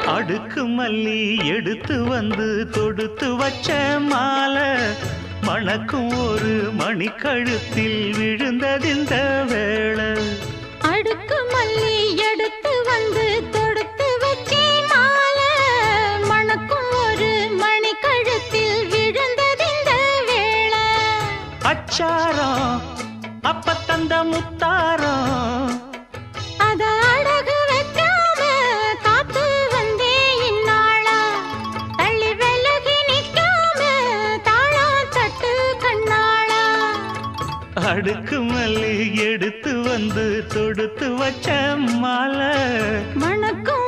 அடுக்கு மல்லி எடுத்து வந்து தொடுத்து வச்ச மாலை மணக்கும் ஒரு மணிக்கழுத்தில் விழுந்ததிந்த வேளை. அடுக்கு மல்லி எடுத்து வந்து தொடுத்து வச்சே மாலை மணக்கும் ஒரு மணிக்கழுத்தில் விழுந்ததிந்த வேளை. அச்சாரம் அப்ப தந்த முத்தாரம் அத அடகு வைக்காம காத்து வந்தே இந்நாளா. தள்ளி விலகி நிற்காம தாளா தட்டு கண்ணாளா. அடுக்கு மல்லி எடுத்து வந்து தொடுத்து வச்ச மாலை மணக்கும்